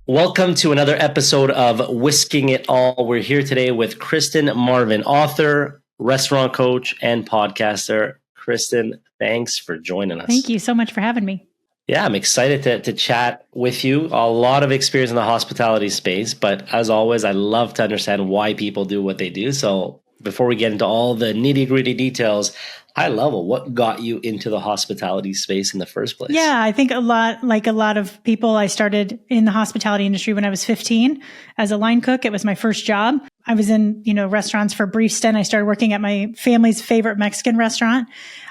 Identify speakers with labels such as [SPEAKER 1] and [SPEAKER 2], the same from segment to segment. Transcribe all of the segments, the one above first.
[SPEAKER 1] Welcome to another episode of Whisking It All. We're here today with Christin Marvin, author, restaurant coach, and podcaster. Christin, thanks for joining us.
[SPEAKER 2] Thank you so much for having me.
[SPEAKER 1] Yeah, I'm excited to chat with you. A lot of experience in the hospitality space, but as always, I love to understand why people do what they do. So before we get into all the nitty-gritty details, high level, what got you into the hospitality space in the first place?
[SPEAKER 2] Yeah, I think a lot of people, I started in the hospitality industry when I was 15 as a line cook. It was my first job. I was in, restaurants for a brief stint. I started working at my family's favorite Mexican restaurant.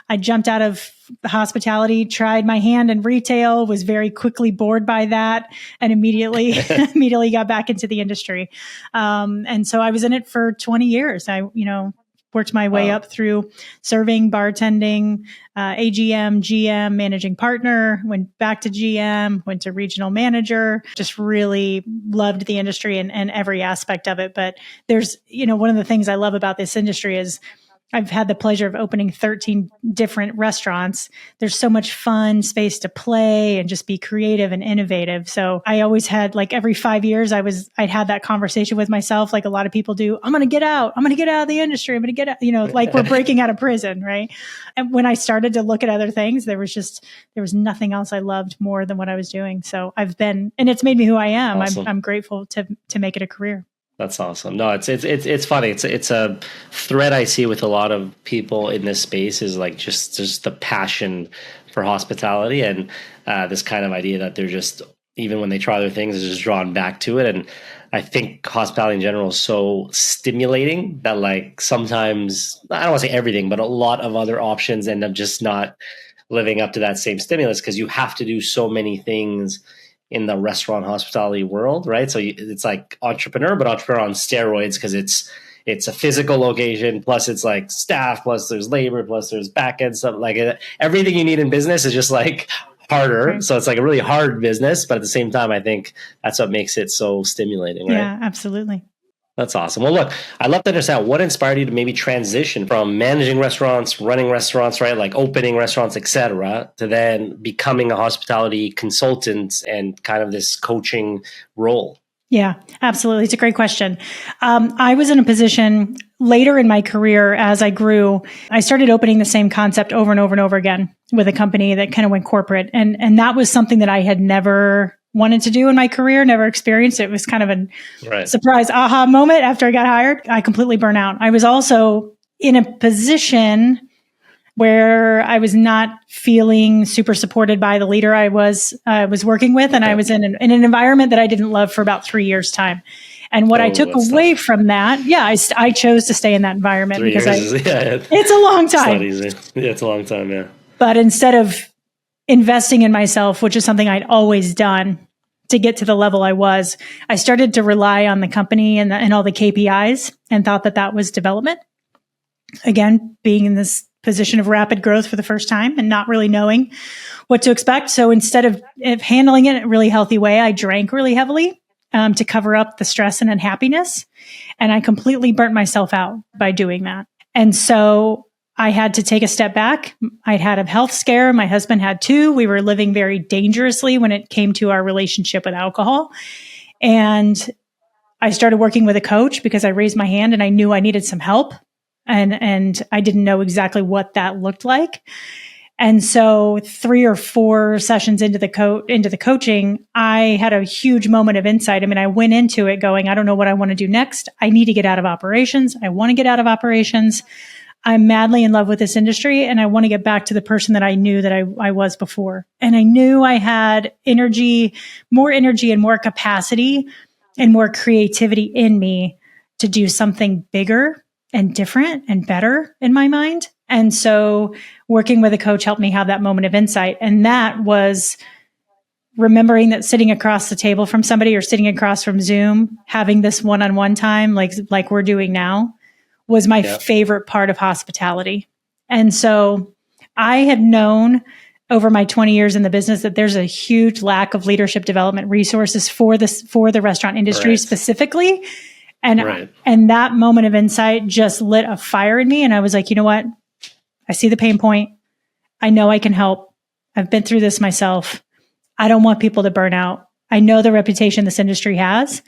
[SPEAKER 2] I jumped out of hospitality, tried my hand in retail, was very quickly bored by that, and immediately got back into the industry. And so I was in it for 20 years. I, worked my way up through serving, bartending, AGM, GM, managing partner, went back to GM, went to regional manager, just really loved the industry and every aspect of it. But there's, one of the things I love about this industry is I've had the pleasure of opening 13 different restaurants. There's so much fun space to play and just be creative and innovative. So I always had, like, every 5 years, I'd had that conversation with myself, like a lot of people do. I'm going to get out. I'm going to get out of the industry. I'm going to get out, like we're breaking out of prison. Right. And when I started to look at other things, there was nothing else I loved more than what I was doing. So and it's made me who I am. Awesome. I'm grateful to make it a career.
[SPEAKER 1] That's awesome. No, it's funny. It's a thread I see with a lot of people in this space is like just the passion for hospitality and this kind of idea that they're just, even when they try other things, they're just drawn back to it. And I think hospitality in general is so stimulating that, like, sometimes, I don't want to say everything, but a lot of other options end up just not living up to that same stimulus because you have to do so many things in the restaurant hospitality world, right? So it's like entrepreneur, but entrepreneur on steroids because it's a physical location, plus it's like staff, plus there's labor, plus there's back end stuff. Like everything you need in business is just like harder. Right. So it's like a really hard business, but at the same time, I think that's what makes it so stimulating, right?
[SPEAKER 2] Yeah, absolutely.
[SPEAKER 1] That's awesome. Well, look, I'd love to understand what inspired you to maybe transition from managing restaurants, running restaurants, right? Like opening restaurants, et cetera, to then becoming a hospitality consultant and kind of this coaching role.
[SPEAKER 2] Yeah, absolutely. It's a great question. I was in a position later in my career as I grew. I started opening the same concept over and over and over again with a company that kind of went corporate. And that was something that I had never wanted to do in my career, never experienced. It was kind of a surprise aha moment after I got hired. I completely burnt out. I was also in a position where I was not feeling super supported by the leader I was working with. And I was in an environment that I didn't love for about 3 years' time. And what I took away from that, I chose to stay in that environment because it's a long time.
[SPEAKER 1] It's not easy. Yeah, it's a long time, yeah.
[SPEAKER 2] But instead of investing in myself, which is something I'd always done to get to the level I was, I started to rely on the company and all the KPIs and thought that was development. Again, being in this position of rapid growth for the first time and not really knowing what to expect. So instead of handling it in a really healthy way, I drank really heavily to cover up the stress and unhappiness. And I completely burnt myself out by doing that. And so I had to take a step back. I'd had a health scare. My husband had too. We were living very dangerously when it came to our relationship with alcohol. And I started working with a coach because I raised my hand and I knew I needed some help. And I didn't know exactly what that looked like. And so 3 or 4 sessions into the coaching, I had a huge moment of insight. I mean, I went into it going, I don't know what I want to do next. I need to get out of operations. I want to get out of operations. I'm madly in love with this industry and I want to get back to the person that I knew that I was before. And I knew I had more energy and more capacity and more creativity in me to do something bigger and different and better in my mind. And so working with a coach helped me have that moment of insight. And that was remembering that sitting across the table from somebody or sitting across from Zoom, having this one-on-one time like we're doing now, was my favorite part of hospitality. And so I had known over my 20 years in the business that there's a huge lack of leadership development resources for the restaurant industry specifically. And that moment of insight just lit a fire in me. And I was like, you know what? I see the pain point. I know I can help. I've been through this myself. I don't want people to burn out. I know the reputation this industry has,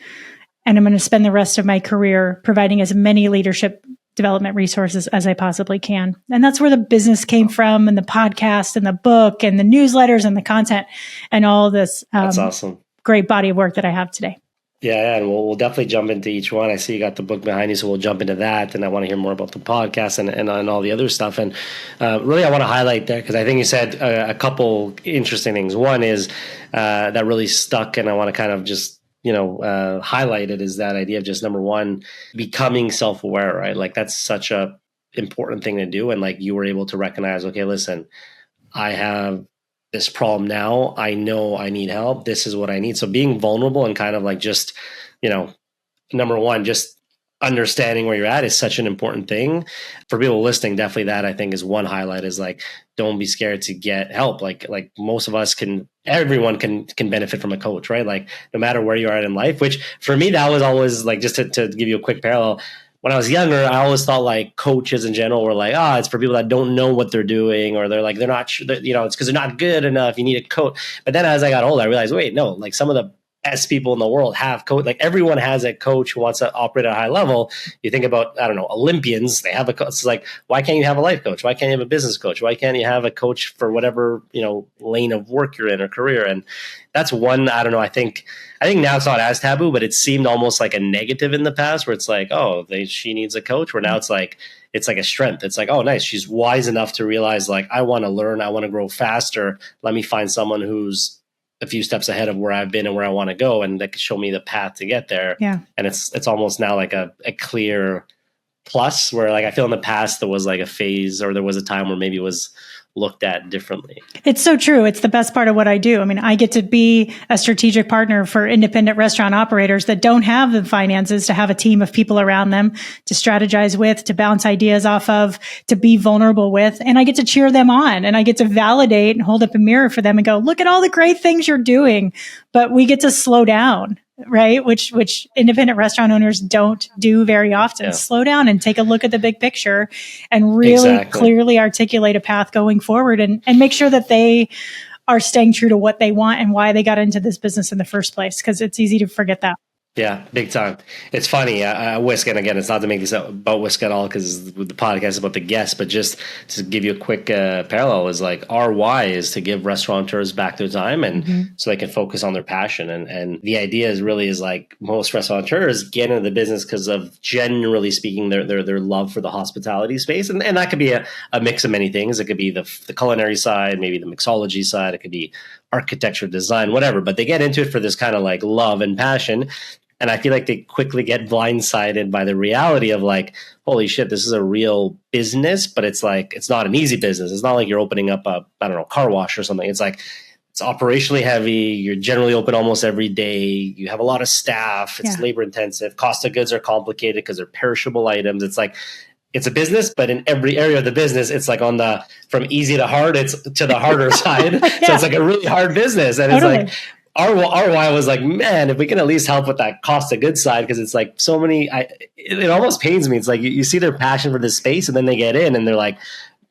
[SPEAKER 2] and I'm going to spend the rest of my career providing as many leadership development resources as I possibly can. And that's where the business came from, and the podcast and the book and the newsletters and the content and all this
[SPEAKER 1] That's awesome.
[SPEAKER 2] Great body of work that I have today.
[SPEAKER 1] Yeah, and we'll definitely jump into each one. I see you got the book behind you, so we'll jump into that. And I want to hear more about the podcast and all the other stuff. And really, I want to highlight there because I think you said a couple interesting things. One is that really stuck, and I want to kind of just highlight it, is that idea of just, number one, becoming self-aware, right? Like that's such a important thing to do. And like you were able to recognize, okay, listen, I have this problem now. I know I need help. This is what I need. So being vulnerable and kind of like just, number one, just understanding where you're at is such an important thing for people listening. Definitely that I think is one highlight, is like, don't be scared to get help. Like most of us everyone can benefit from a coach, right? Like no matter where you are in life, which for me, that was always like, just to give you a quick parallel. When I was younger, I always thought like coaches in general were like, it's for people that don't know what they're doing, or they're like, they're not sure, it's because they're not good enough. You need a coach. But then as I got older, I realized, wait, no, like some of the best people in the world have coach. Like everyone has a coach who wants to operate at a high level. You think about, I don't know, Olympians, they have a coach. It's like, why can't you have a life coach? Why can't you have a business coach? Why can't you have a coach for whatever, lane of work you're in or career? And that's one, I don't know. I think now it's not as taboo, but it seemed almost like a negative in the past, where it's like, she needs a coach, where now it's like a strength. It's like, oh, nice. She's wise enough to realize like, I want to learn. I want to grow faster. Let me find someone who's a few steps ahead of where I've been and where I want to go, and that could show me the path to get there.
[SPEAKER 2] Yeah.
[SPEAKER 1] And it's almost now like a clear plus, where like I feel in the past there was like a phase, or there was a time where maybe it was looked at differently. It's
[SPEAKER 2] so true. It's the best part of what I do. I mean, I get to be a strategic partner for independent restaurant operators that don't have the finances to have a team of people around them to strategize with, to bounce ideas off of, to be vulnerable with. And I get to cheer them on, and I get to validate and hold up a mirror for them and go, look at all the great things you're doing. But we get to slow down, right? Which independent restaurant owners don't do very often. Yeah. Slow down and take a look at the big picture and really clearly articulate a path going forward, and make sure that they are staying true to what they want and why they got into this business in the first place, because it's easy to forget that.
[SPEAKER 1] Yeah, big time. It's funny. WISK, and again, it's not to make this about WISK at all, because the podcast is about the guests, but just to give you a quick parallel, is like our why is to give restaurateurs back their time, and so they can focus on their passion. And the idea is like most restaurateurs get into the business because of, generally speaking, their love for the hospitality space. And that could be a mix of many things. It could be the culinary side, maybe the mixology side. It could be architecture, design, whatever. But they get into it for this kind of like love and passion. And I feel like they quickly get blindsided by the reality of like, holy shit, this is a real business, but it's like, it's not an easy business. It's not like you're opening up a, car wash or something. It's like, it's operationally heavy. You're generally open almost every day. You have a lot of staff. It's labor intensive. Cost of goods are complicated because they're perishable items. It's like, it's a business, but in every area of the business, it's like from easy to hard, it's to the harder side. So it's like a really hard business. And it's like, our why was like, man, if we can at least help with that cost of goods side, because it's like so many, it almost pains me. It's like you see their passion for this space, and then they get in and they're like,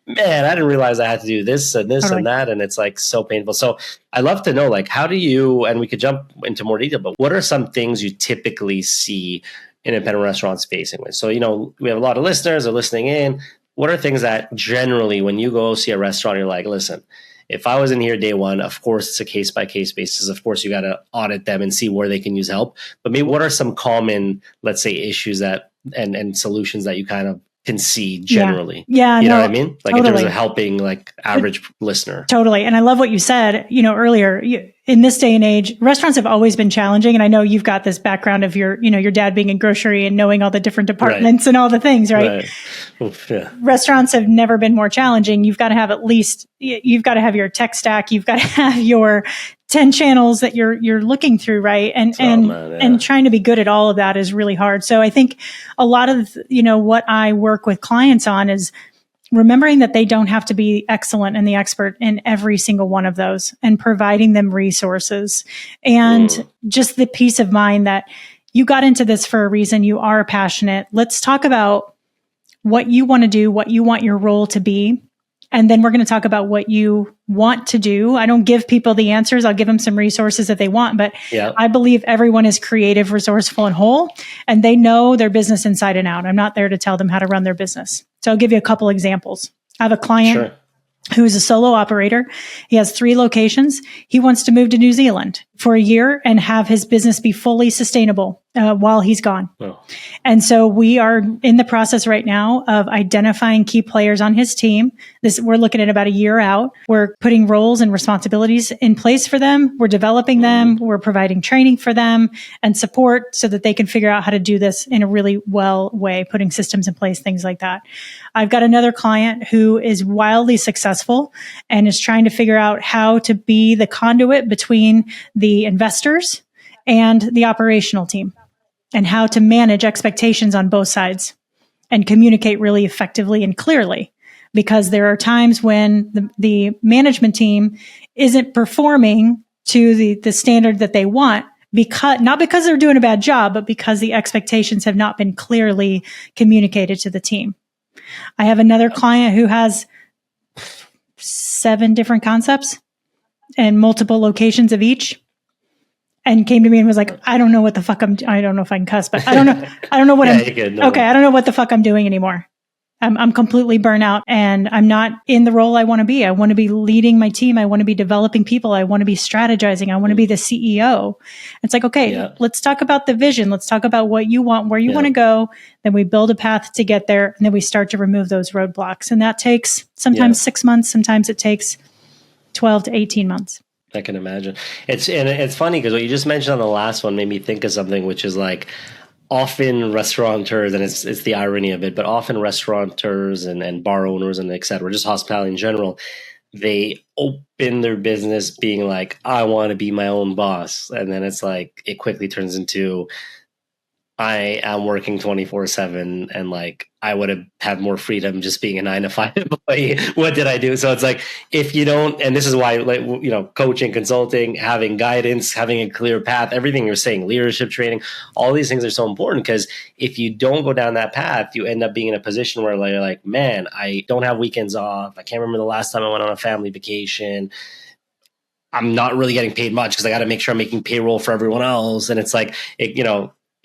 [SPEAKER 1] man, I didn't realize I had to do this and this and that. And it's like so painful. So I'd love to know, like, how do you, and we could jump into more detail, but what are some things you typically see independent restaurants facing with? So, we have a lot of listeners are listening in. What are things that generally, when you go see a restaurant, you're like, listen, if I was in here day one, of course, it's a case-by-case basis. Of course, you got to audit them and see where they can use help. But maybe what are some common, let's say, issues that and solutions that you kind of can see generally?
[SPEAKER 2] Yeah,
[SPEAKER 1] you know what I mean? Like in terms of helping like average listener.
[SPEAKER 2] Totally. And I love what you said, earlier. In this day and age, restaurants have always been challenging. And I know you've got this background of your dad being in grocery and knowing all the different departments and all the things, right?
[SPEAKER 1] Oof, yeah.
[SPEAKER 2] Restaurants have never been more challenging. You've got to have you've got to have your tech stack. You've got to have your 10 channels that you're looking through, right? And trying to be good at all of that is really hard. So I think a lot of, what I work with clients on is remembering that they don't have to be excellent and the expert in every single one of those, and providing them resources and just the peace of mind that you got into this for a reason. You are passionate. Let's talk about what you want to do, what you want your role to be, And then we're going to talk about what you want to do. I don't give people the answers. I'll give them some resources that they want, but I believe everyone is creative, resourceful, and whole, and they know their business inside and out. I'm not there to tell them how to run their business. So I'll give you a couple examples. I have a client who's a solo operator. He has 3 locations. He wants to move to New Zealand for a year and have his business be fully sustainable while he's gone. And so we are in the process right now of identifying key players on his team. We're looking at about a year out. We're putting roles and responsibilities in place for them. We're developing them. We're providing training for them and support so that they can figure out how to do this in a really well way, putting systems in place, things like that. I've got another client who is wildly successful and is trying to figure out how to be the conduit between the investors and the operational team, and how to manage expectations on both sides and communicate really effectively and clearly. Because there are times when the management team isn't performing to the standard that they want, not because they're doing a bad job, but because the expectations have not been clearly communicated to the team. I have another client who has 7 different concepts and multiple locations of each, and came to me and was like, I don't know what the fuck I don't know if I can cuss, but I don't know what I don't know what the fuck I'm doing anymore. I'm completely burnt out and I'm not in the role I want to be. I want to be leading my team. I want to be developing people. I want to be strategizing. I want to be the CEO. It's like, okay, let's talk about the vision. Let's talk about what you want, where you want to go. Then we build a path to get there. And then we start to remove those roadblocks. And that takes sometimes 6 months. Sometimes it takes 12 to 18 months.
[SPEAKER 1] I can imagine. It's funny because what you just mentioned on the last one made me think of something, which is like often restaurateurs, and it's the irony of it, but often restaurateurs and bar owners and et cetera, just hospitality in general, they open their business being like, I want to be my own boss. And then it's like, it quickly turns into, I am working 24/7 and like I would have had more freedom just being a 9-to-5 employee. What did I do? So it's like, if you don't, and this is why, like, you know, coaching, consulting, having guidance, having a clear path, everything you're saying, leadership training, all these things are so important, because if you don't go down that path, you end up being in a position where you're like, man, I don't have weekends off. I can't remember the last time I went on a family vacation. I'm not really getting paid much because I got to make sure I'm making payroll for everyone else. And it's like,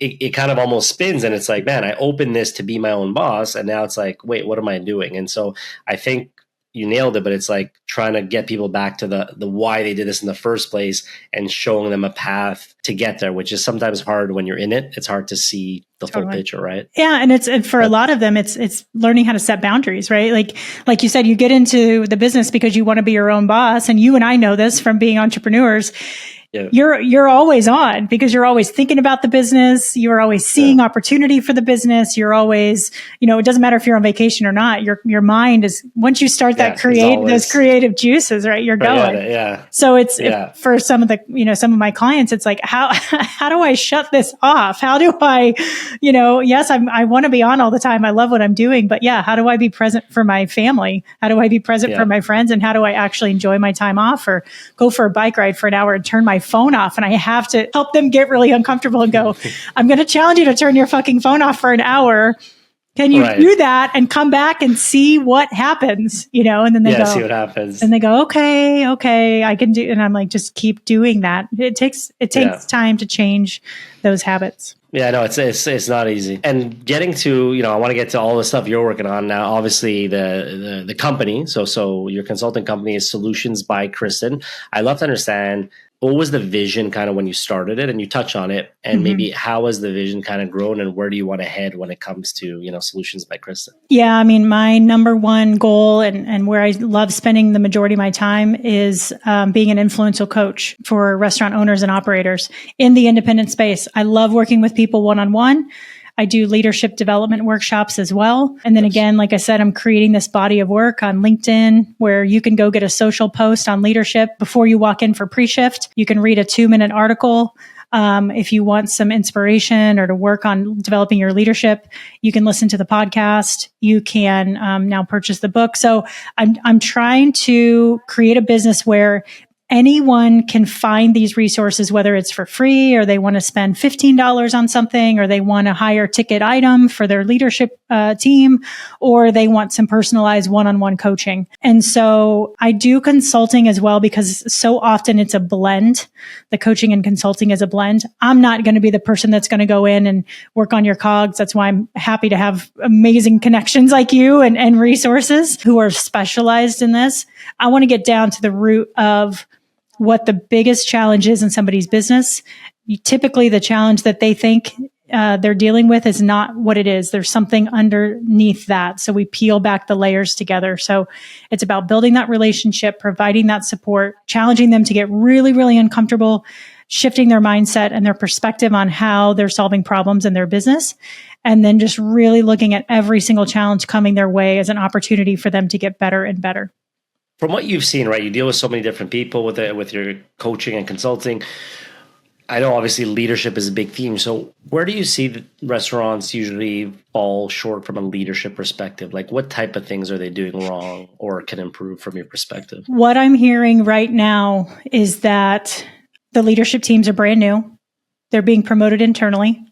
[SPEAKER 1] it kind of almost spins, and it's like, man, I opened this to be my own boss. And now it's like, wait, what am I doing? And so I think you nailed it, but it's like trying to get people back to the why they did this in the first place and showing them a path to get there, which is sometimes hard when you're in it. It's hard to see the full picture, right? Yeah.
[SPEAKER 2] And for a lot of them, it's learning how to set boundaries, right? Like you said, you get into the business because you want to be your own boss. And you and I know this from being entrepreneurs. Yeah. You're always on because you're always thinking about the business. You're always seeing opportunity for the business. You're always, it doesn't matter if you're on vacation or not. Your mind is, once you start those creative juices, right? You're going. So it's for some of some of my clients, it's like, how do I shut this off? How do I, yes, I want to be on all the time. I love what I'm doing, but how do I be present for my family? How do I be present for my friends? And how do I actually enjoy my time off, or go for a bike ride for an hour and turn my phone off? And I have to help them get really uncomfortable and go, I'm going to challenge you to turn your fucking phone off for an hour. Can you do that and come back and see what happens? And then they go,
[SPEAKER 1] see what happens.
[SPEAKER 2] And they go, okay, I can do. And I'm like, just keep doing that. It takes time to change those habits.
[SPEAKER 1] Yeah, no, it's not easy. And getting to, I want to get to all the stuff you're working on now. Obviously, the company. So your consulting company is Solutions by Christin. I'd love to understand, what was the vision kind of when you started it? And you touch on it, and maybe how has the vision kind of grown, and where do you want to head when it comes to, Solutions by Christin?
[SPEAKER 2] Yeah, I mean, my number one goal and where I love spending the majority of my time is being an influential coach for restaurant owners and operators in the independent space. I love working with people one-on-one. I do leadership development workshops as well. And then again, like I said, I'm creating this body of work on LinkedIn where you can go get a social post on leadership before you walk in for pre-shift. You can read a 2-minute article. If you want some inspiration or to work on developing your leadership, you can listen to the podcast. You can now purchase the book. So I'm trying to create a business where anyone can find these resources, whether it's for free or they want to spend $15 on something, or they want a higher ticket item for their leadership team, or they want some personalized one-on-one coaching. And so I do consulting as well, because so often it's a blend. The coaching and consulting is a blend. I'm not going to be the person that's going to go in and work on your cogs. That's why I'm happy to have amazing connections like you and resources who are specialized in this. I want to get down to the root of what the biggest challenge is in somebody's business. Typically, the challenge that they think they're dealing with is not what it is. There's something underneath that. So we peel back the layers together. So it's about building that relationship, providing that support, challenging them to get really, really uncomfortable, shifting their mindset and their perspective on how they're solving problems in their business, and then just really looking at every single challenge coming their way as an opportunity for them to get better and better.
[SPEAKER 1] From what you've seen, right, you deal with so many different people with your coaching and consulting. I know obviously leadership is a big theme. So where do you see the restaurants usually fall short from a leadership perspective? Like what type of things are they doing wrong or can improve from your perspective?
[SPEAKER 2] What I'm hearing right now is that the leadership teams are brand new. They're being promoted internally.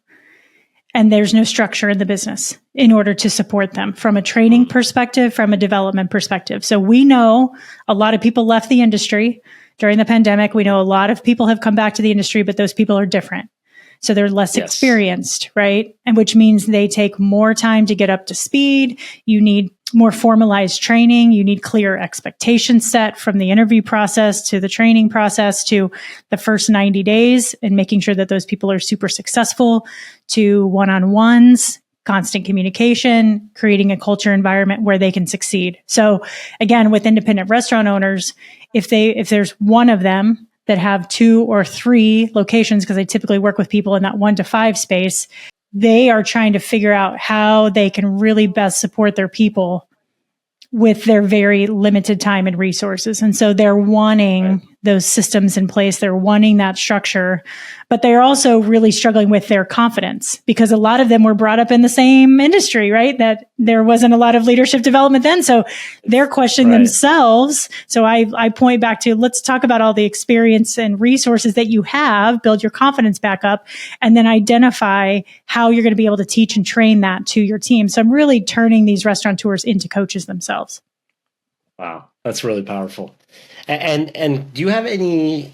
[SPEAKER 2] And there's no structure in the business in order to support them from a training perspective, from a development perspective. So we know a lot of people left the industry during the pandemic. We know a lot of people have come back to the industry, but those people are different. So they're less experienced, right? And which means they take more time to get up to speed. You need more formalized training. You need clear expectations set from the interview process to the training process to the first 90 days, and making sure that those people are super successful, to one-on-ones, constant communication, creating a culture environment where they can succeed. So again, with independent restaurant owners, if there's one of them that have 2 or 3 locations, because I typically work with people in that 1 to 5 space, they are trying to figure out how they can really best support their people with their very limited time and resources. And so they're wanting those systems in place. They're wanting that structure, but they're also really struggling with their confidence, because a lot of them were brought up in the same industry, right? That there wasn't a lot of leadership development then. So they're questioning themselves. So I point back to, let's talk about all the experience and resources that you have, build your confidence back up, and then identify how you're going to be able to teach and train that to your team. So I'm really turning these restaurateurs into coaches themselves.
[SPEAKER 1] Wow, that's really powerful. And do you have any,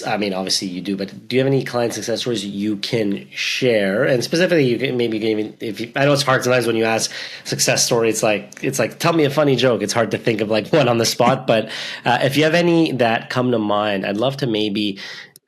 [SPEAKER 1] I mean, obviously you do, but do you have any client success stories you can share? And specifically, you can maybe even, I know it's hard sometimes when you ask success story, it's like, tell me a funny joke. It's hard to think of like one on the spot, but if you have any that come to mind, I'd love to maybe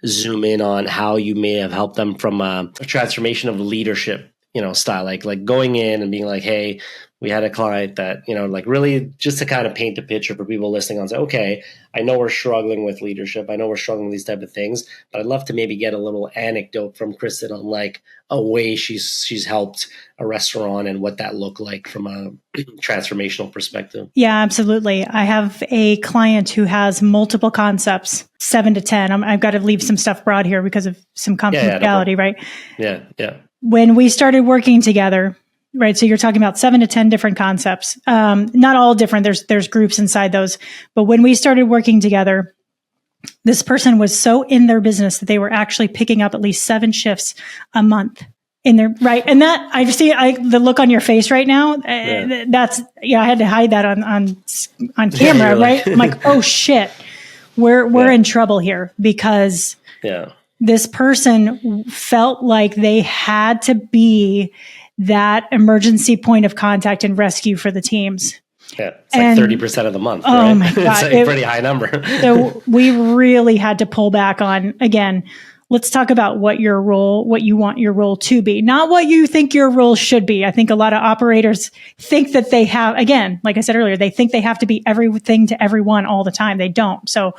[SPEAKER 1] zoom in on how you may have helped them from a transformation of leadership, style, like going in and being like, hey, we had a client that, like really just to kind of paint a picture for people listening on, say, okay, I know we're struggling with leadership. I know we're struggling with these type of things, but I'd love to maybe get a little anecdote from Christin on like a way she's helped a restaurant and what that looked like from a transformational perspective.
[SPEAKER 2] Yeah, absolutely. I have a client who has multiple concepts, 7 to 10. I've got to leave some stuff broad here because of some confidentiality, right?
[SPEAKER 1] Yeah.
[SPEAKER 2] When we started working together, right? So you're talking about 7 to 10 different concepts. Not all different. There's groups inside those. But when we started working together, this person was so in their business that they were actually picking up at least 7 shifts a month in their, right? And that I see the look on your face right now. That's, I had to hide that on camera, right? I'm like, oh shit, we're in trouble here, because this person felt like they had to be that emergency point of contact and rescue for the teams.
[SPEAKER 1] Yeah, it's like 30% of the month.
[SPEAKER 2] Oh
[SPEAKER 1] right?
[SPEAKER 2] my God.
[SPEAKER 1] It's a pretty high number.
[SPEAKER 2] So we really had to pull back on, again, let's talk about what you want your role to be, not what you think your role should be. I think a lot of operators think that they have, again, like I said earlier, they think they have to be everything to everyone all the time. They don't. So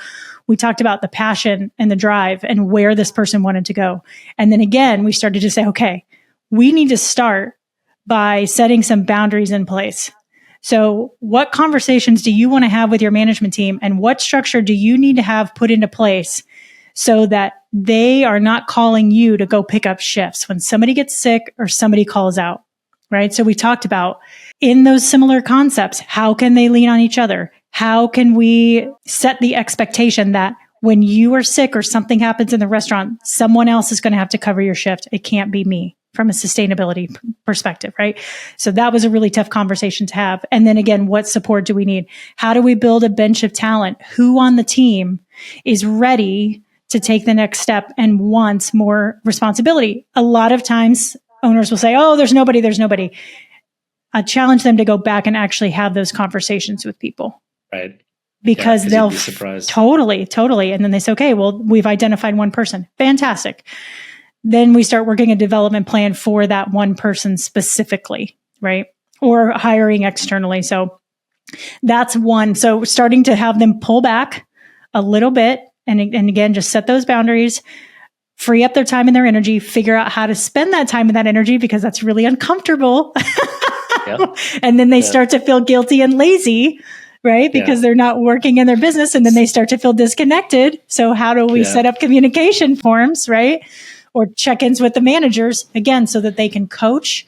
[SPEAKER 2] we talked about the passion and the drive and where this person wanted to go. And then again, we started to say, okay, we need to start by setting some boundaries in place. So what conversations do you want to have with your management team, and what structure do you need to have put into place so that they are not calling you to go pick up shifts when somebody gets sick or somebody calls out, right? So we talked about in those similar concepts, how can they lean on each other? How can we set the expectation that when you are sick or something happens in the restaurant, someone else is going to have to cover your shift. It can't be me from a sustainability perspective, right? So that was a really tough conversation to have. And then again, what support do we need? How do we build a bench of talent? Who on the team is ready to take the next step and wants more responsibility? A lot of times owners will say, oh, there's nobody. I challenge them to go back and actually have those conversations with people.
[SPEAKER 1] Right.
[SPEAKER 2] Because they'll
[SPEAKER 1] be surprised.
[SPEAKER 2] Totally. And then they say, okay, well, we've identified one person. Fantastic. Then we start working a development plan for that one person specifically, right? Or hiring externally. So that's one. So starting to have them pull back a little bit and again, just set those boundaries, free up their time and their energy, figure out how to spend that time and that energy because that's really uncomfortable. Yep. And then they start to feel guilty and lazy, right? Because they're not working in their business and then they start to feel disconnected. So how do we set up communication forums, right? Or check-ins with the managers, again, so that they can coach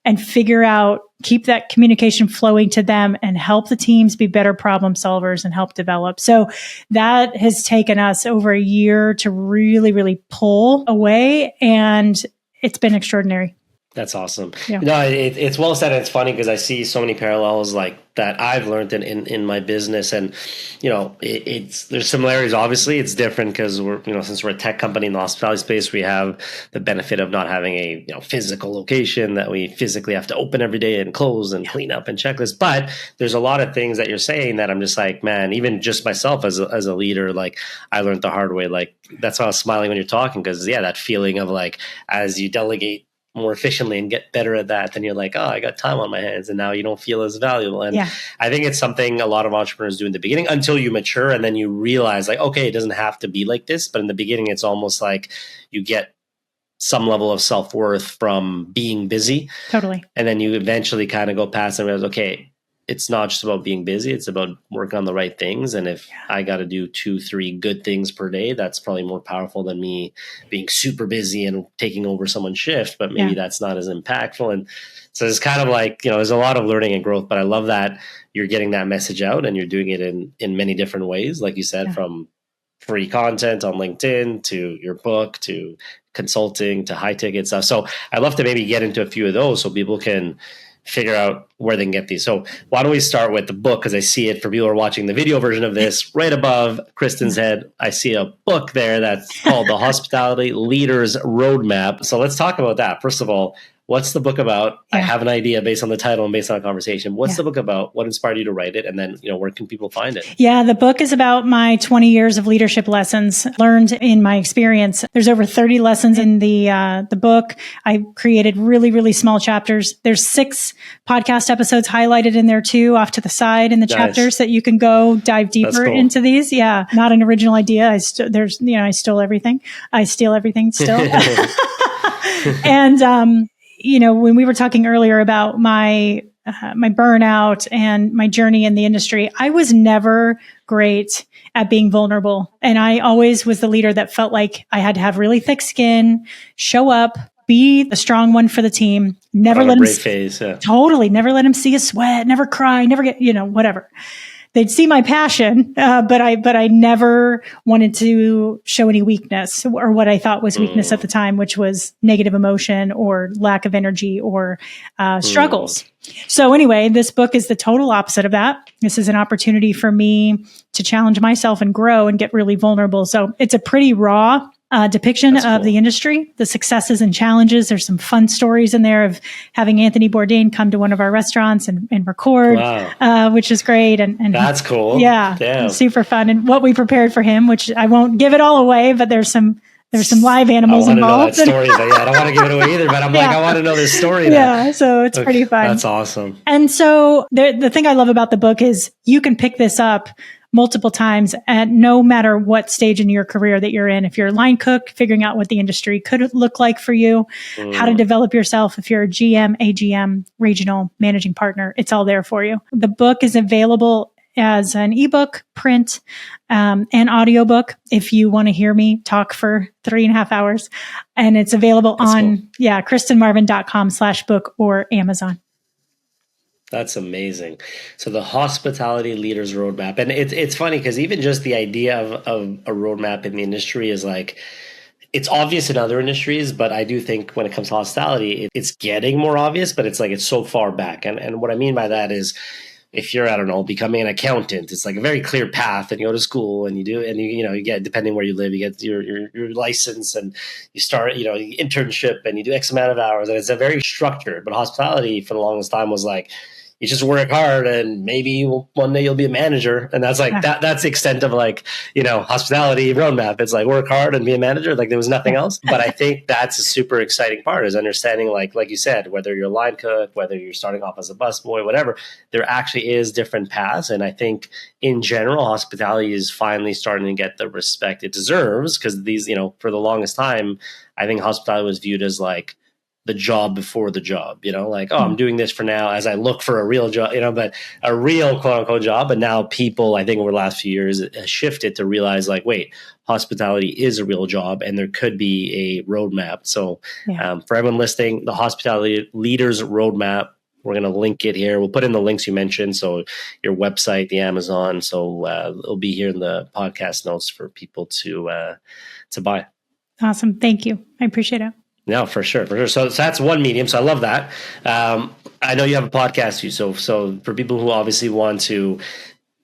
[SPEAKER 2] and figure out, keep that communication flowing to them and help the teams be better problem solvers and help develop. So that has taken us over a year to really, really pull away. And it's been extraordinary.
[SPEAKER 1] That's awesome.
[SPEAKER 2] Yeah.
[SPEAKER 1] No, it's well said. And it's funny because I see so many parallels like that I've learned in my business, and there's similarities. Obviously, it's different because since we're a tech company in the hospitality space, we have the benefit of not having a physical location that we physically have to open every day and close and clean up and checklist. But there's a lot of things that you're saying that I'm just like, man, even just myself as a leader, like I learned the hard way. Like that's why I was smiling when you're talking because that feeling of like as you delegate more efficiently and get better at that, then you're like, oh, I got time on my hands and now you don't feel as valuable. And I think it's something a lot of entrepreneurs do in the beginning until you mature and then you realize like, okay, it doesn't have to be like this. But in the beginning, it's almost like you get some level of self-worth from being busy.
[SPEAKER 2] Totally.
[SPEAKER 1] And then you eventually kind of go past and realize, okay, it's not just about being busy. It's about working on the right things. And if I got to do 2-3 good things per day, that's probably more powerful than me being super busy and taking over someone's shift, but maybe that's not as impactful. And so it's kind of like, there's a lot of learning and growth, but I love that you're getting that message out and you're doing it in many different ways. Like you said, from free content on LinkedIn to your book, to consulting, to high ticket stuff. So I'd love to maybe get into a few of those so people can figure out where they can get these. So why don't we start with the book? Because I see it for people who are watching the video version of this right above Christin's head. I see a book there that's called The Hospitality Leader's Roadmap. So let's talk about that. First of all, what's the book about? I have an idea based on the title and based on a conversation. What's the book about? What inspired you to write it? And then, where can people find it?
[SPEAKER 2] Yeah, the book is about my 20 years of leadership lessons learned in my experience. There's over 30 lessons in the book. I created really, really small chapters. There's 6 podcast episodes highlighted in there too, off to the side in the chapters that you can go dive deeper into these. Yeah, not an original idea. I stole everything. I steal everything still. And, when we were talking earlier about my burnout and my journey in the industry, I was never great at being vulnerable. And I always was the leader that felt like I had to have really thick skin, show up, be the strong one for the team, never let them totally never let them see a sweat, never cry, never get, whatever. They'd see my passion, but I never wanted to show any weakness or what I thought was weakness at the time, which was negative emotion or lack of energy or struggles. So anyway, this book is the total opposite of that. This is an opportunity for me to challenge myself and grow and get really vulnerable. So it's a pretty raw depiction of the industry, the successes and challenges. There's some fun stories in there of having Anthony Bourdain come to one of our restaurants and record, which is great. And
[SPEAKER 1] that's cool.
[SPEAKER 2] Yeah, super fun. And what we prepared for him, which I won't give it all away, but there's some live animals involved.
[SPEAKER 1] I want to know that story. I don't want to give it away either, but I'm I want to know this story.
[SPEAKER 2] Yeah, so it's pretty fun.
[SPEAKER 1] That's awesome.
[SPEAKER 2] And so the thing I love about the book is you can pick this up multiple times at no matter what stage in your career that you're in. If you're a line cook, figuring out what the industry could look like for you, how to develop yourself. If you're a GM, AGM, regional managing partner, it's all there for you. The book is available as an ebook, print, and audiobook if you want to hear me talk for 3.5 hours. And it's available on, christinmarvin.com/book or Amazon.
[SPEAKER 1] That's amazing. So the hospitality leaders roadmap, and it's funny because even just the idea of a roadmap in the industry is like, it's obvious in other industries, but I do think when it comes to hospitality, it's getting more obvious, but it's like it's so far back. And what I mean by that is, if you're, I don't know, becoming an accountant, it's like a very clear path, and you go to school and you do, and you get, depending where you live, you get your license, and you start, internship, and you do X amount of hours, and it's a very structured. But hospitality for the longest time was like, you just work hard and maybe one day you'll be a manager. And that's like, that's the extent of like, hospitality roadmap. It's like work hard and be a manager. Like there was nothing else. But I think that's a super exciting part, is understanding, like you said, whether you're a line cook, whether you're starting off as a busboy, whatever, there actually is different paths. And I think in general, hospitality is finally starting to get the respect it deserves, because these, for the longest time, I think hospitality was viewed as like the job before the job, like, oh, I'm doing this for now as I look for a real job, but a real quote unquote job. But now people, I think over the last few years, has shifted to realize like, wait, hospitality is a real job and there could be a roadmap. So for everyone listening, the hospitality leaders roadmap, we're going to link it here. We'll put in the links you mentioned. So your website, the Amazon. So it'll be here in the podcast notes for people to buy.
[SPEAKER 2] Awesome. Thank you. I appreciate it.
[SPEAKER 1] No, for sure, for sure. So that's one medium. So I love that. I know you have a podcast too. So for people who obviously want to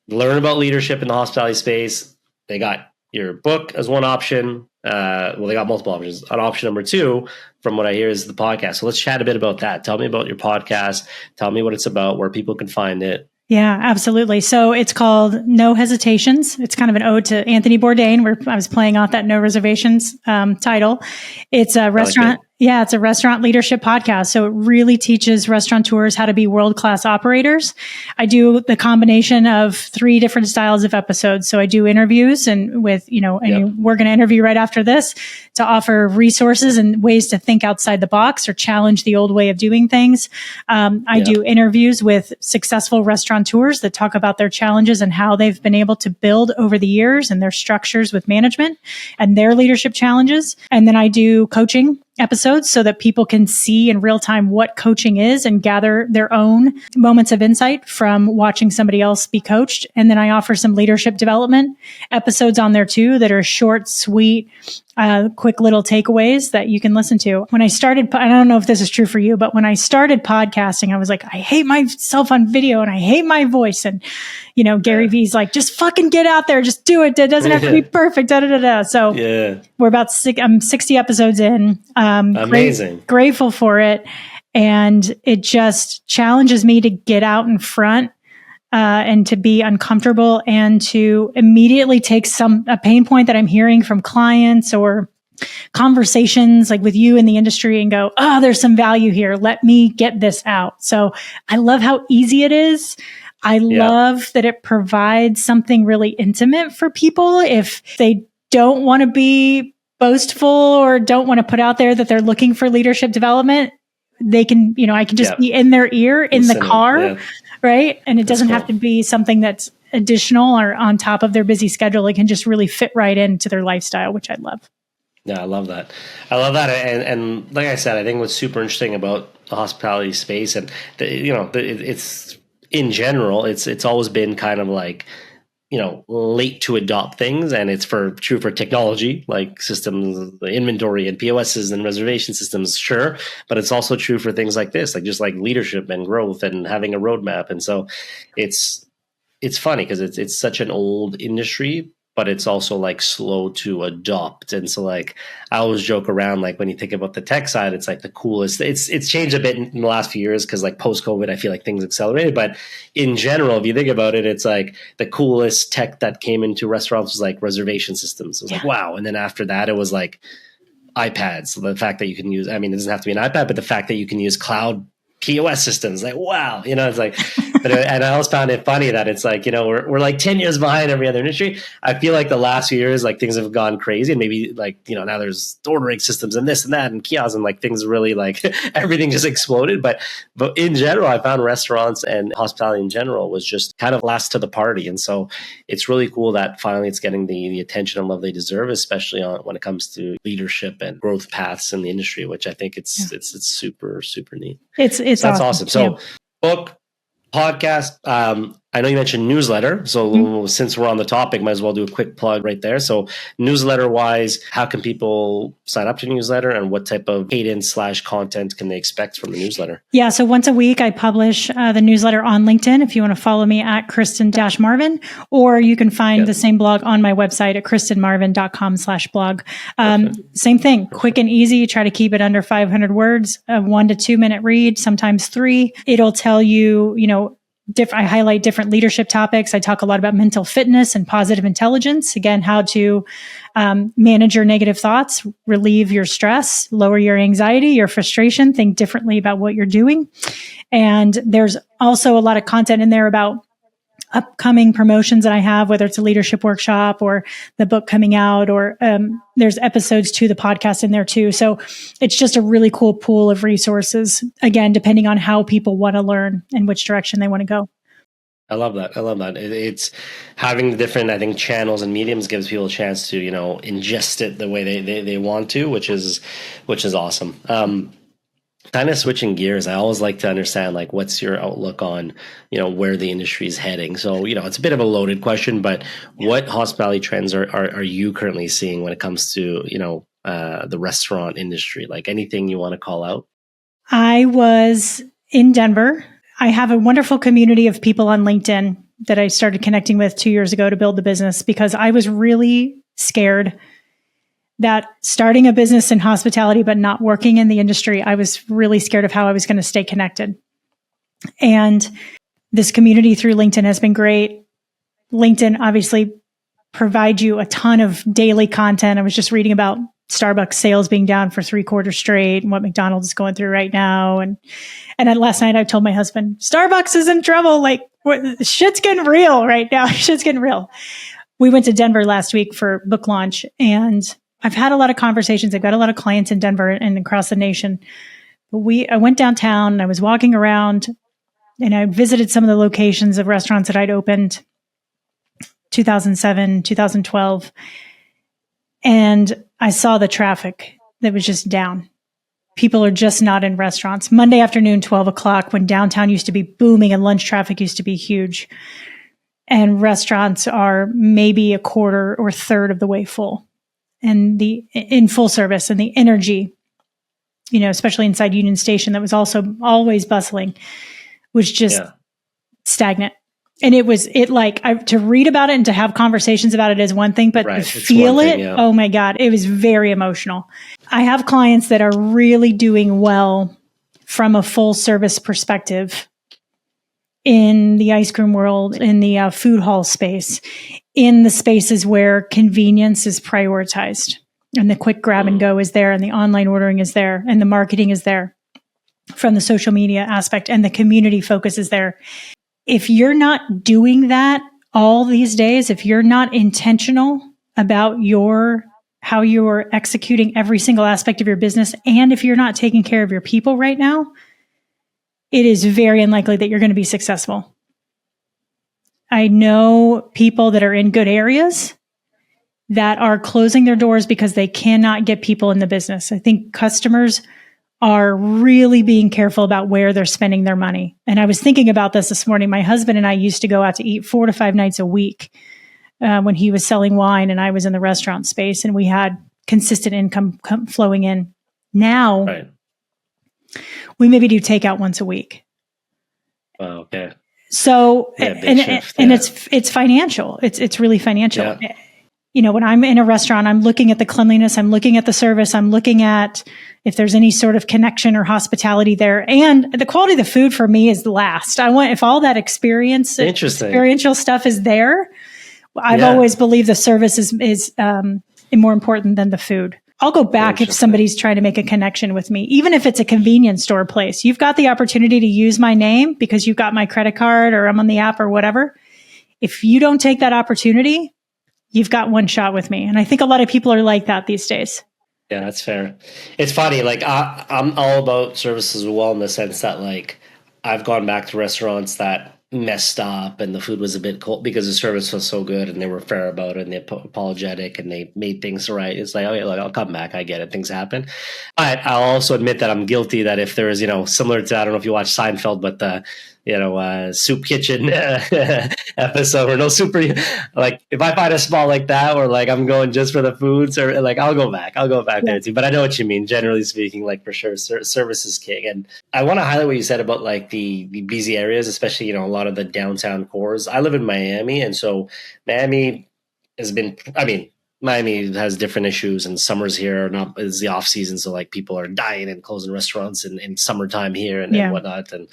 [SPEAKER 1] learn about leadership in the hospitality space, they got your book as one option. Well, they got multiple options. An option number two, from what I hear, is the podcast. So let's chat a bit about that. Tell me about your podcast. Tell me what it's about, where people can find it.
[SPEAKER 2] Yeah, absolutely. So it's called No Hesitations. It's kind of an ode to Anthony Bourdain, where I was playing off that No Reservations title. It's a restaurant. Yeah, it's a restaurant leadership podcast. So it really teaches restaurateurs how to be world-class operators. I do the combination of 3 different styles of episodes. So I do interviews and we're going to interview right after this to offer resources and ways to think outside the box or challenge the old way of doing things. I do interviews with successful restaurateurs that talk about their challenges and how they've been able to build over the years and their structures with management and their leadership challenges. And then I do coaching episodes so that people can see in real time what coaching is and gather their own moments of insight from watching somebody else be coached. And then I offer some leadership development episodes on there too that are short, sweet, quick little takeaways that you can listen to. When I started, I don't know if this is true for you, but when I started podcasting, I was like, I hate myself on video and I hate my voice. And, Gary Vee's like, just fucking get out there. Just do it. It doesn't have to be perfect. So we're about 60 episodes in.
[SPEAKER 1] Amazing.
[SPEAKER 2] Grateful for it. And it just challenges me to get out in front and to be uncomfortable and to immediately take a pain point that I'm hearing from clients or conversations like with you in the industry and go, oh, there's some value here. Let me get this out. So I love how easy it is. I love that it provides something really intimate for people if they don't want to be boastful or don't want to put out there that they're looking for leadership development. They can, I can just be in their ear in the car, right? And it doesn't have to be something that's additional or on top of their busy schedule. It can just really fit right into their lifestyle, which I love.
[SPEAKER 1] Yeah, I love that. And like I said, I think what's super interesting about the hospitality space and it's in general, it's always been kind of like, late to adopt things, and it's true for technology like systems, the inventory and POSs and reservation systems, sure, but it's also true for things like this, like just like leadership and growth and having a roadmap. And so it's funny because it's such an old industry, but it's also like slow to adopt. And so like I always joke around, like when you think about the tech side, it's like the coolest. It's changed a bit in the last few years because like post-COVID, I feel like things accelerated. But in general, if you think about it, it's like the coolest tech that came into restaurants was like reservation systems. It was like, wow. And then after that, it was like iPads. So the fact that you can use, it doesn't have to be an iPad, but the fact that you can use cloud POS systems, like, wow, it's like, and I always found it funny that it's like, we're like 10 years behind every other industry. I feel like the last few years, like things have gone crazy, and maybe like, now there's ordering systems and this and that and kiosks, and like things really like everything just exploded. But in general, I found restaurants and hospitality in general was just kind of last to the party. And so it's really cool that finally it's getting the attention and love they deserve, especially when it comes to leadership and growth paths in the industry, which I think it's super, super neat.
[SPEAKER 2] It's
[SPEAKER 1] that's awesome. So book, Podcast. I know you mentioned newsletter. So since we're on the topic, might as well do a quick plug right there. So newsletter wise, how can people sign up to newsletter and what type of cadence/content can they expect from the newsletter?
[SPEAKER 2] Yeah. So once a week, I publish the newsletter on LinkedIn. If you want to follow me at Christin-Marvin, or you can find the same blog on my website at christinmarvin.com/blog. Same thing, quick and easy. Try to keep it under 500 words, a 1 to 2 minute read, sometimes 3. It'll tell you, I highlight different leadership topics. I talk a lot about mental fitness and positive intelligence. Again, how to manage your negative thoughts, relieve your stress, lower your anxiety, your frustration, think differently about what you're doing. And there's also a lot of content in there about upcoming promotions that I have, whether it's a leadership workshop or the book coming out, or there's episodes to the podcast in there too. So it's just a really cool pool of resources, again, depending on how people want to learn and which direction they want to go.
[SPEAKER 1] I love that. It's having the different, I think, channels and mediums gives people a chance to, ingest it the way they want to, which is awesome. Kind of switching gears, I always like to understand, like, what's your outlook on, where the industry is heading? So, it's a bit of a loaded question, but what hospitality trends are you currently seeing when it comes to, the restaurant industry? Like, anything you want to call out?
[SPEAKER 2] I was in Denver. I have a wonderful community of people on LinkedIn that I started connecting with 2 years ago to build the business, because I was really scared that starting a business in hospitality but not working in the industry, I was really scared of how I was going to stay connected. And this community through LinkedIn has been great. LinkedIn obviously provides you a ton of daily content. I was just reading about Starbucks sales being down for 3 quarters straight and what McDonald's is going through right now. And then last night I told my husband, Starbucks is in trouble. Like, shit's getting real right now. Shit's getting real. We went to Denver last week for book launch, and I've had a lot of conversations. I've got a lot of clients in Denver and across the nation. I went downtown and I was walking around and I visited some of the locations of restaurants that I'd opened 2007, 2012. And I saw the traffic that was just down. People are just not in restaurants. Monday afternoon, 12 o'clock, when downtown used to be booming and lunch traffic used to be huge. And restaurants are maybe a quarter or third of the way full. And in full service, and the energy, especially inside Union Station, that was also always bustling, was just stagnant. And to read about it and to have conversations about it is one thing, but to feel it, oh my God, it was very emotional. I have clients that are really doing well from a full service perspective in the ice cream world, in the food hall space, in the spaces where convenience is prioritized and the quick grab and go is there, and the online ordering is there, and the marketing is there from the social media aspect, and the community focus is there. If you're not doing that all these days, if you're not intentional about how you're executing every single aspect of your business, and if you're not taking care of your people right now, it is very unlikely that you're going to be successful. I know people that are in good areas that are closing their doors because they cannot get people in the business. I think customers are really being careful about where they're spending their money. And I was thinking about this morning. My husband and I used to go out to eat 4 to 5 nights a week when he was selling wine and I was in the restaurant space, and we had consistent income flowing in. Now, we maybe do takeout once a week.
[SPEAKER 1] Wow, okay.
[SPEAKER 2] So, it's financial. It's really financial. Yeah. When I'm in a restaurant, I'm looking at the cleanliness, I'm looking at the service, I'm looking at if there's any sort of connection or hospitality there. And the quality of the food for me is the last. If all that experiential stuff is there, I've always believed the service is more important than the food. I'll go back if somebody's trying to make a connection with me, even if it's a convenience store place. You've got the opportunity to use my name because you've got my credit card or I'm on the app or whatever. If you don't take that opportunity, you've got one shot with me. And I think a lot of people are like that these days.
[SPEAKER 1] Yeah, that's fair. It's funny. Like I'm all about service as well, in the sense that, like, I've gone back to restaurants that messed up and the food was a bit cold because the service was so good and they were fair about it and they're apologetic and they made things right. It's like, okay, look, I'll come back. I get it. Things happen. But I'll also admit that I'm guilty that if there is, similar to, I don't know if you watch Seinfeld, but soup kitchen episode or no super. Like if I find a spot like that, or like I'm going just for the foods, or like I'll go back there too. But I know what you mean. Generally speaking, like for sure, service is king. And I want to highlight what you said about like the busy areas, especially a lot of the downtown cores. I live in Miami, and so Miami has been. I mean, Miami has different issues, and summers here are not is the off season, so like people are dying and closing restaurants in summertime here and whatnot, and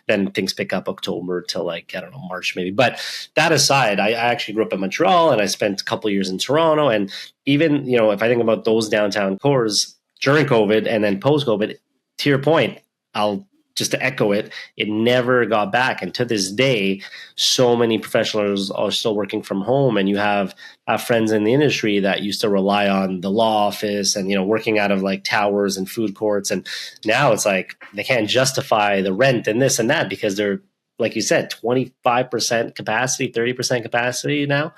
[SPEAKER 1] then things pick up October till like I don't know March maybe. But that aside, I actually grew up in Montreal, and I spent a couple of years in Toronto, and even if I think about those downtown cores during COVID and then post COVID, to your point, I'll just to echo it, it never got back. And to this day, so many professionals are still working from home. And you have friends in the industry that used to rely on the law office and, working out of like towers and food courts. And now it's like they can't justify the rent and this and that because they're, like you said, 25% capacity, 30% capacity now.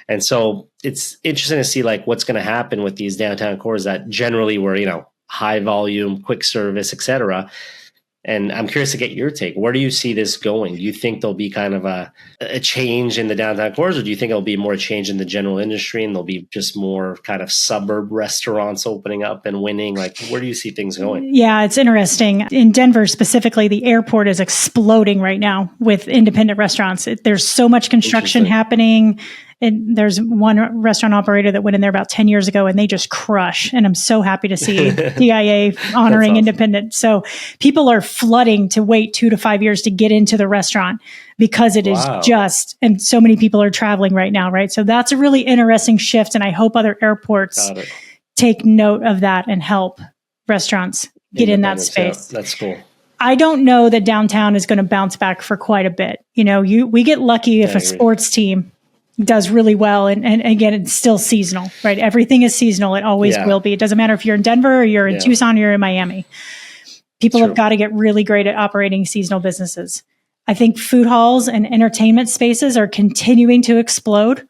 [SPEAKER 1] And so it's interesting to see like what's going to happen with these downtown cores that generally were, high volume, quick service, et cetera. And I'm curious to get your take. Where do you see this going? Do you think there'll be kind of a change in the downtown cores, or do you think it'll be more change in the general industry and there'll be just more kind of suburb restaurants opening up and winning? Like, where do you see things going?
[SPEAKER 2] Yeah, it's interesting. In Denver specifically, the airport is exploding right now with independent restaurants. There's so much construction happening. And there's one restaurant operator that went in there about 10 years ago and they just crush. And I'm so happy to see DIA honoring independent. So people are flooding to wait 2 to 5 years to get into the restaurant because it is just, and so many people are traveling right now, right? So that's a really interesting shift. And I hope other airports take note of that and help restaurants get in that space.
[SPEAKER 1] Yeah, that's cool.
[SPEAKER 2] I don't know that downtown is going to bounce back for quite a bit. We get lucky if a sports team does really well. And again, it's still seasonal, right? Everything is seasonal. It always will be. It doesn't matter if you're in Denver or you're in Tucson or you're in Miami. People have got to get really great at operating seasonal businesses. I think food halls and entertainment spaces are continuing to explode.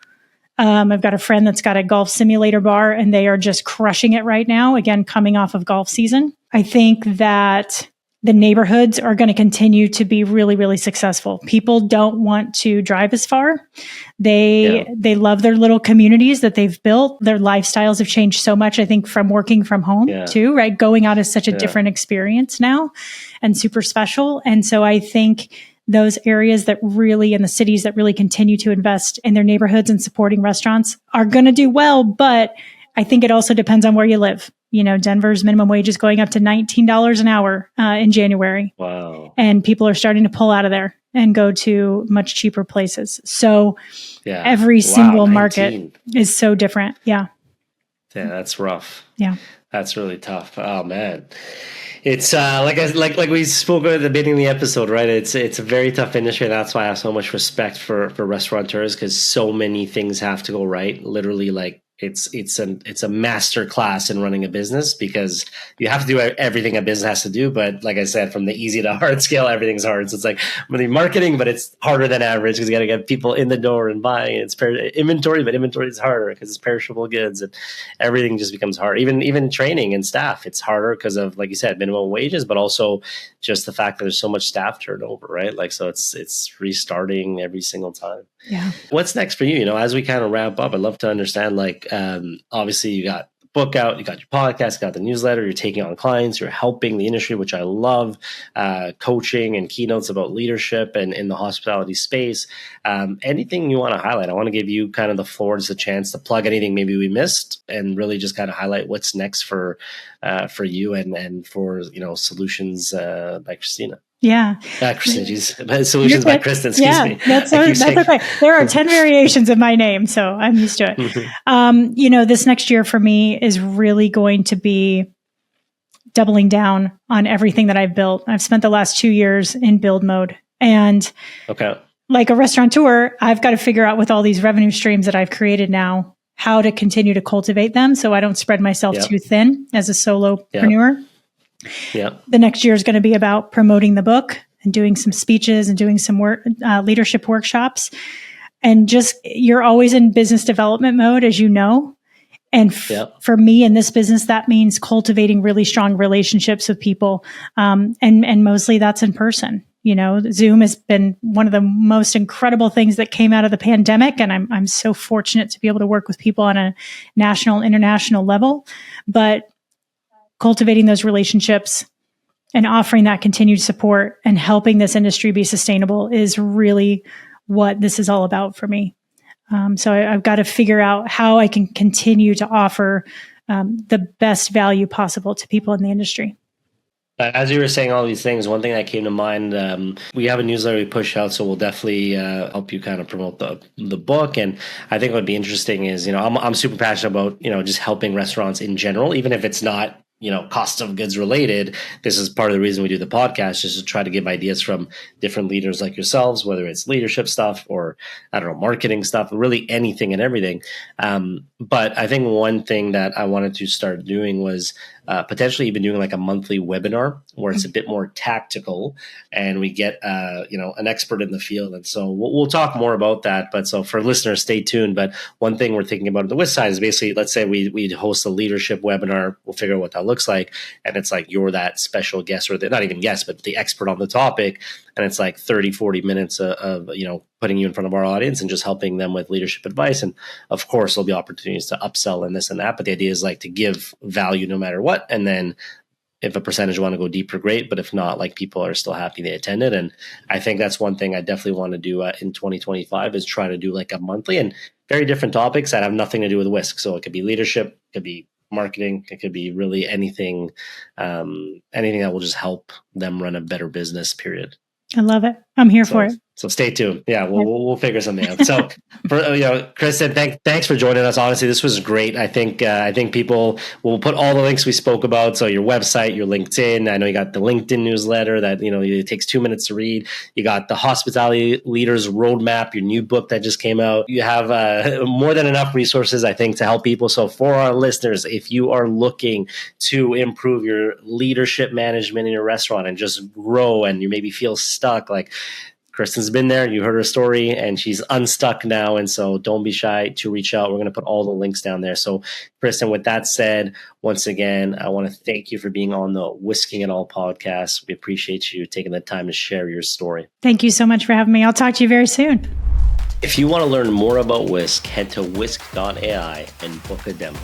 [SPEAKER 2] I've got a friend that's got a golf simulator bar and they are just crushing it right now. Again, coming off of golf season. I think that the neighborhoods are going to continue to be really, really successful. People don't want to drive as far. They love their little communities that they've built. Their lifestyles have changed so much, I think, from working from home too, right? Going out is such a different experience now and super special. And so I think those areas that really, in the cities that really continue to invest in their neighborhoods and supporting restaurants are going to do well. But I think it also depends on where you live. Denver's minimum wage is going up to $19 an hour in January.
[SPEAKER 1] Wow.
[SPEAKER 2] And people are starting to pull out of there and go to much cheaper places. So every single market is so different. Yeah.
[SPEAKER 1] Yeah, that's rough.
[SPEAKER 2] Yeah.
[SPEAKER 1] That's really tough. Oh, man. It's like we spoke at the beginning of the episode, right? It's a very tough industry. And that's why I have so much respect for restaurateurs, because so many things have to go right. Literally, like, it's a master class in running a business, because you have to do everything a business has to do. But like I said, from the easy to hard scale, everything's hard. So it's like really marketing, but it's harder than average because you got to get people in the door and buying. It's inventory, but inventory is harder because it's perishable goods, and everything just becomes hard. Even training and staff, it's harder because of, like you said, minimum wages, but also just the fact that there's so much staff turnover, right? Like, so it's restarting every single time.
[SPEAKER 2] Yeah.
[SPEAKER 1] What's next for you? As we kind of wrap up, I'd love to understand, like, obviously you got the book out, you got your podcast, you got the newsletter, you're taking on clients, you're helping the industry, which I love, coaching and keynotes about leadership and in the hospitality space. Anything you want to highlight? I want to give you kind of the floor, just a chance to plug anything maybe we missed, and really just kind of highlight what's next for you and for, Solutions by Christina.
[SPEAKER 2] Yeah.
[SPEAKER 1] Solutions by Christin, excuse me.
[SPEAKER 2] That's okay. There are 10 variations of my name, so I'm used to it. This next year for me is really going to be doubling down on everything that I've built. I've spent the last 2 years in build mode. And like a restaurateur, I've got to figure out with all these revenue streams that I've created now, how to continue to cultivate them so I don't spread myself too thin as a solopreneur. The next year is going to be about promoting the book and doing some speeches and doing some leadership workshops. And just, you're always in business development mode, as you know. And for me in this business, that means cultivating really strong relationships with people. And mostly that's in person. Zoom has been one of the most incredible things that came out of the pandemic. And I'm so fortunate to be able to work with people on a national, international level. But cultivating those relationships and offering that continued support and helping this industry be sustainable is really what this is all about for me. So I've got to figure out how I can continue to offer the best value possible to people in the industry.
[SPEAKER 1] As you were saying all these things, one thing that came to mind, we have a newsletter we push out, so we'll definitely help you kind of promote the book. And I think what would be interesting is, I'm super passionate about, just helping restaurants in general, even if it's not, cost of goods related. This is part of the reason we do the podcast, just to try to give ideas from different leaders like yourselves, whether it's leadership stuff or, I don't know, marketing stuff, really anything and everything. But I think one thing that I wanted to start doing was potentially even doing like a monthly webinar where it's a bit more tactical and we get, an expert in the field. And so we'll talk more about that. But so for listeners, stay tuned. But one thing we're thinking about on the WISK side is basically, let's say we host a leadership webinar. We'll figure out what that looks like. And it's like, you're that special guest, or not even guest, but the expert on the topic. And it's like 30, 40 minutes of putting you in front of our audience and just helping them with leadership advice. And of course, there'll be opportunities to upsell and this and that. But the idea is like to give value no matter what. And then if a percentage want to go deeper, great. But if not, like people are still happy they attended. And I think that's one thing I definitely want to do in 2025 is try to do like a monthly and very different topics that have nothing to do with WISK. So it could be leadership, it could be marketing, it could be really anything, anything that will just help them run a better business, period.
[SPEAKER 2] I love it. I'm here for it.
[SPEAKER 1] So stay tuned. Yeah, we'll figure something out. So, for Christin, thanks for joining us. Honestly, this was great. I think people will put all the links we spoke about. So your website, your LinkedIn. I know you got the LinkedIn newsletter that it takes 2 minutes to read. You got the Hospitality Leaders Roadmap, your new book that just came out. You have more than enough resources, I think, to help people. So for our listeners, if you are looking to improve your leadership management in your restaurant and just grow, and you maybe feel stuck, like Christin's been there, you heard her story, and she's unstuck now. And so don't be shy to reach out. We're going to put all the links down there. So Christin, with that said, once again, I want to thank you for being on the Whisking It All podcast. We appreciate you taking the time to share your story.
[SPEAKER 2] Thank you so much for having me. I'll talk to you very soon.
[SPEAKER 1] If you want to learn more about WISK, head to whisk.ai and book a demo.